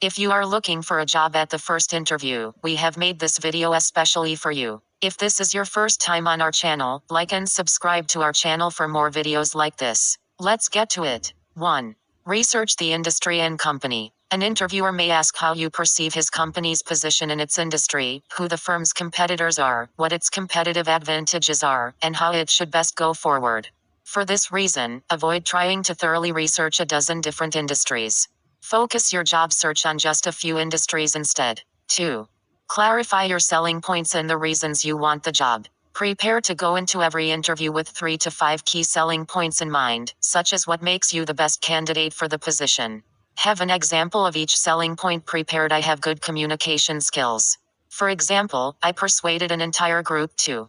If you are looking for a job at the first interview, we have made this video especially for you. If this is your first time on our channel, like and subscribe to our channel for more videos like this. Let's get to it. 1. Research the industry and company. An interviewer may ask how you perceive his company's position in its industry, who the firm's competitors are, what its competitive advantages are, and how it should best go forward. For this reason, avoid trying to thoroughly research a dozen different industries. Focus your job search on just a few industries instead. 2. Clarify your selling points and the reasons you want the job. Prepare to go into every interview with 3 to 5 key selling points in mind, such as what makes you the best candidate for the position. Have an example of each selling point prepared. I have good communication skills. For example, I persuaded an entire group to ...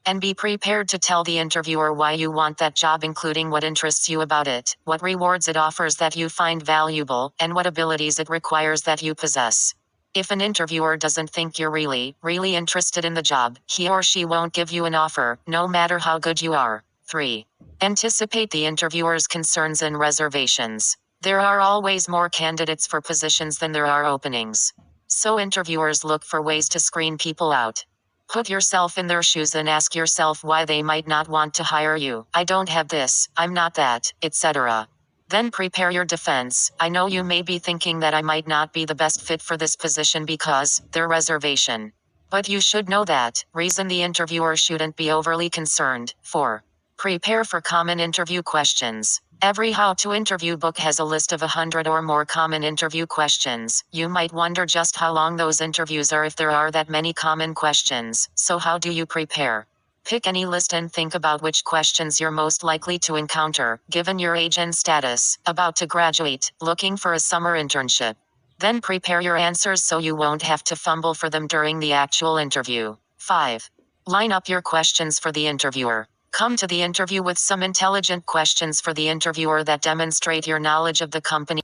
And be prepared to tell the interviewer why you want that job, including what interests you about it, what rewards it offers that you find valuable, and what abilities it requires that you possess. If an interviewer doesn't think you're really interested in the job, he or she won't give you an offer, no matter how good you are. 3. Anticipate the interviewer's concerns and reservations. There are always more candidates for positions than there are openings. So interviewers look for ways to screen people out. Put yourself in their shoes and ask yourself why they might not want to hire you. I don't have this, I'm not that, etc. Then prepare your defense. I know you may be thinking that I might not be the best fit for this position because their reservation. But you should know that reason the interviewer shouldn't be overly concerned. 4. Prepare for common interview questions. Every How to Interview book has a list of 100 or more common interview questions. You might wonder just how long those interviews are if there are that many common questions. So how do you prepare? Pick any list and think about which questions you're most likely to encounter, given your age and status, about to graduate, looking for a summer internship. Then prepare your answers so you won't have to fumble for them during the actual interview. 5. Line up your questions for the interviewer. Come to the interview with some intelligent questions for the interviewer that demonstrate your knowledge of the company.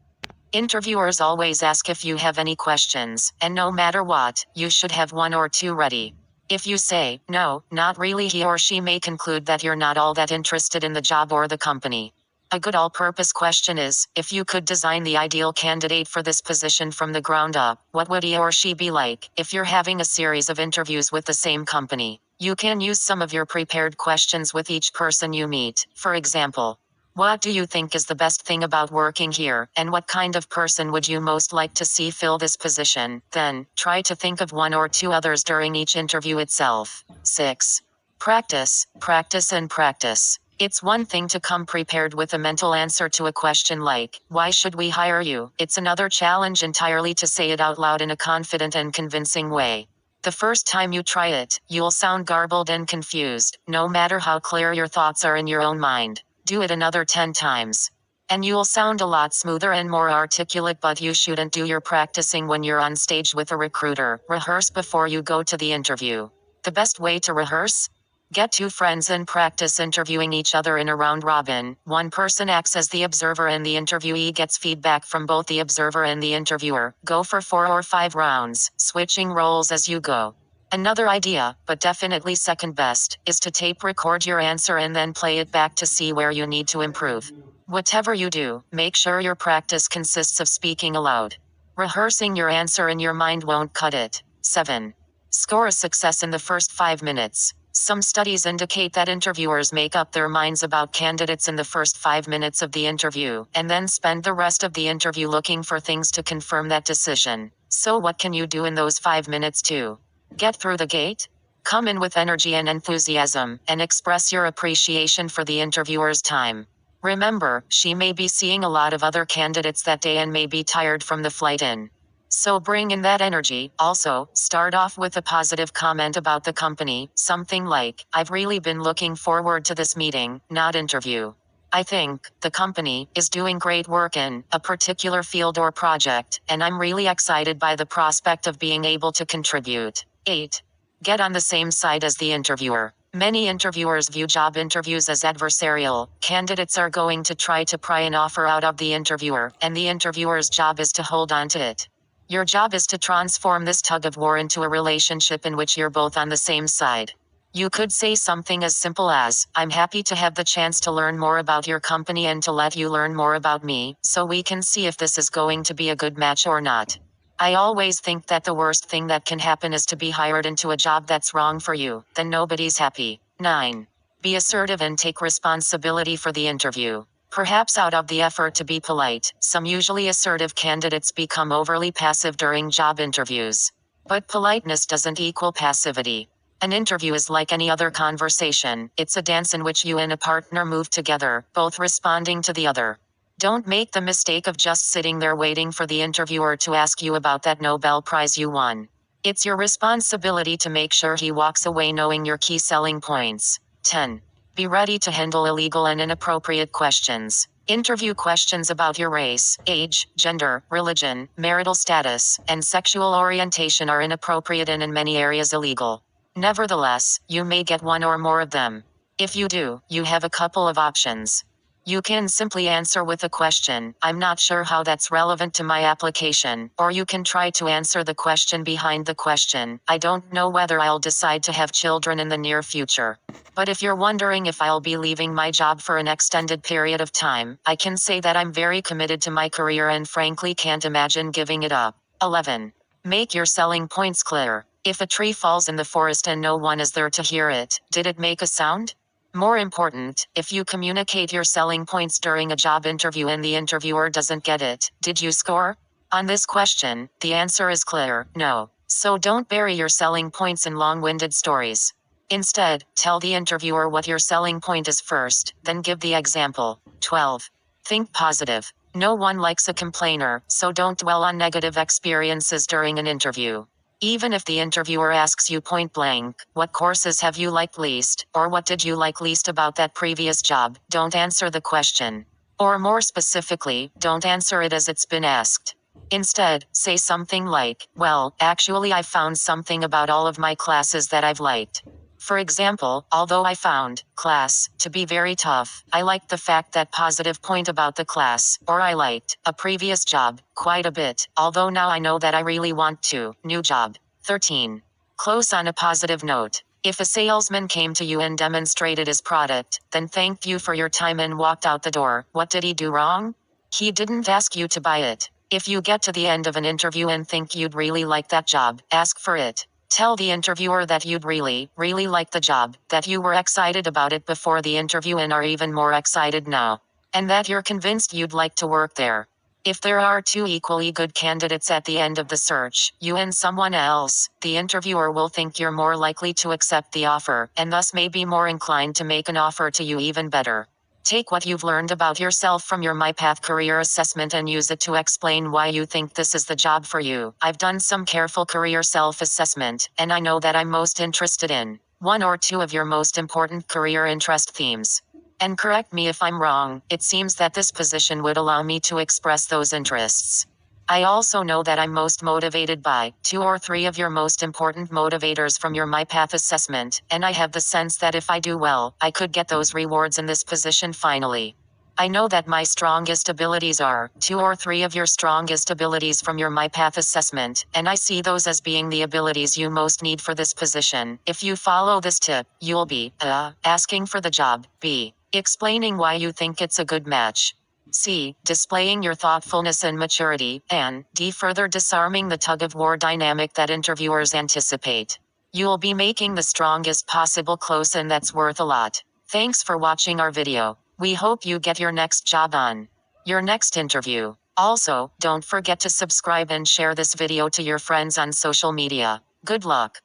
Interviewers always ask if you have any questions, and no matter what, you should have 1 or 2 ready. If you say, no, not really, he or she may conclude that you're not all that interested in the job or the company. A good all-purpose question is, if you could design the ideal candidate for this position from the ground up, what would he or she be like? If you're having a series of interviews with the same company, you can use some of your prepared questions with each person you meet. For example, what do you think is the best thing about working here, and what kind of person would you most like to see fill this position? Then, try to think of 1 or 2 others during each interview itself. 6. Practice, practice and practice. It's one thing to come prepared with a mental answer to a question like, why should we hire you? It's another challenge entirely to say it out loud in a confident and convincing way. The first time you try it, you'll sound garbled and confused, no matter how clear your thoughts are in your own mind. Do it another 10 times. And you'll sound a lot smoother and more articulate, but you shouldn't do your practicing when you're on stage with a recruiter. Rehearse before you go to the interview. The best way to rehearse? Get 2 friends and practice interviewing each other in a round robin. One person acts as the observer and the interviewee gets feedback from both the observer and the interviewer. Go for 4 or 5 rounds, switching roles as you go. Another idea, but definitely second best, is to tape record your answer and then play it back to see where you need to improve. Whatever you do, make sure your practice consists of speaking aloud. Rehearsing your answer in your mind won't cut it. 7. Score a success in the first 5 minutes. Some studies indicate that interviewers make up their minds about candidates in the first 5 minutes of the interview, and then spend the rest of the interview looking for things to confirm that decision. So what can you do in those 5 minutes to get through the gate? Come in with energy and enthusiasm, and express your appreciation for the interviewer's time. Remember, she may be seeing a lot of other candidates that day and may be tired from the flight in. So bring in that energy. Also, start off with a positive comment about the company, something like, I've really been looking forward to this meeting, not interview. I think the company is doing great work in a particular field or project, and I'm really excited by the prospect of being able to contribute. 8. Get on the same side as the interviewer. Many interviewers view job interviews as adversarial. Candidates are going to try to pry an offer out of the interviewer, and the interviewer's job is to hold on to it. Your job is to transform this tug of war into a relationship in which you're both on the same side. You could say something as simple as, I'm happy to have the chance to learn more about your company and to let you learn more about me, so we can see if this is going to be a good match or not. I always think that the worst thing that can happen is to be hired into a job that's wrong for you, then nobody's happy. 9. Be assertive and take responsibility for the interview. Perhaps out of the effort to be polite, some usually assertive candidates become overly passive during job interviews. But politeness doesn't equal passivity. An interview is like any other conversation, it's a dance in which you and a partner move together, both responding to the other. Don't make the mistake of just sitting there waiting for the interviewer to ask you about that Nobel Prize you won. It's your responsibility to make sure he walks away knowing your key selling points. 10. Be ready to handle illegal and inappropriate questions. Interview questions about your race, age, gender, religion, marital status, and sexual orientation are inappropriate and in many areas illegal. Nevertheless, you may get one or more of them. If you do, you have a couple of options. You can simply answer with a question, I'm not sure how that's relevant to my application, or you can try to answer the question behind the question, I don't know whether I'll decide to have children in the near future. But if you're wondering if I'll be leaving my job for an extended period of time, I can say that I'm very committed to my career and frankly can't imagine giving it up. 11. Make your selling points clear. If a tree falls in the forest and no one is there to hear it, did it make a sound? More important, if you communicate your selling points during a job interview and the interviewer doesn't get it, did you score? On this question, the answer is clear, no. So don't bury your selling points in long-winded stories. Instead, tell the interviewer what your selling point is first, then give the example. 12. Think positive. No one likes a complainer, so don't dwell on negative experiences during an interview. Even if the interviewer asks you point blank, what courses have you liked least, or what did you like least about that previous job, don't answer the question. Or more specifically, don't answer it as it's been asked. Instead, say something like, well, actually I found something about all of my classes that I've liked. For example, although I found class to be very tough, I liked the fact that positive point about the class, or I liked a previous job quite a bit, although now I know that I really want to new job. 13. Close on a positive note. If a salesman came to you and demonstrated his product, then thanked you for your time and walked out the door, what did he do wrong? He didn't ask you to buy it. If you get to the end of an interview and think you'd really like that job, ask for it. Tell the interviewer that you'd really like the job, that you were excited about it before the interview and are even more excited now. And that you're convinced you'd like to work there. If there are two equally good candidates at the end of the search, you and someone else, the interviewer will think you're more likely to accept the offer, and thus may be more inclined to make an offer to you even better. Take what you've learned about yourself from your MyPath career assessment and use it to explain why you think this is the job for you. I've done some careful career self-assessment, and I know that I'm most interested in one or two of your most important career interest themes. And correct me if I'm wrong, it seems that this position would allow me to express those interests. I also know that I'm most motivated by 2 or 3 of your most important motivators from your MyPath assessment, and I have the sense that if I do well, I could get those rewards in this position finally. I know that my strongest abilities are 2 or 3 of your strongest abilities from your MyPath assessment, and I see those as being the abilities you most need for this position. If you follow this tip, you'll be asking for the job, b explaining why you think it's a good match, c. displaying your thoughtfulness and maturity, and d. further disarming the tug-of-war dynamic that interviewers anticipate. You'll be making the strongest possible close, and that's worth a lot. Thanks for watching our video. We hope you get your next job on your next interview. Also, don't forget to subscribe and share this video to your friends on social media. Good luck.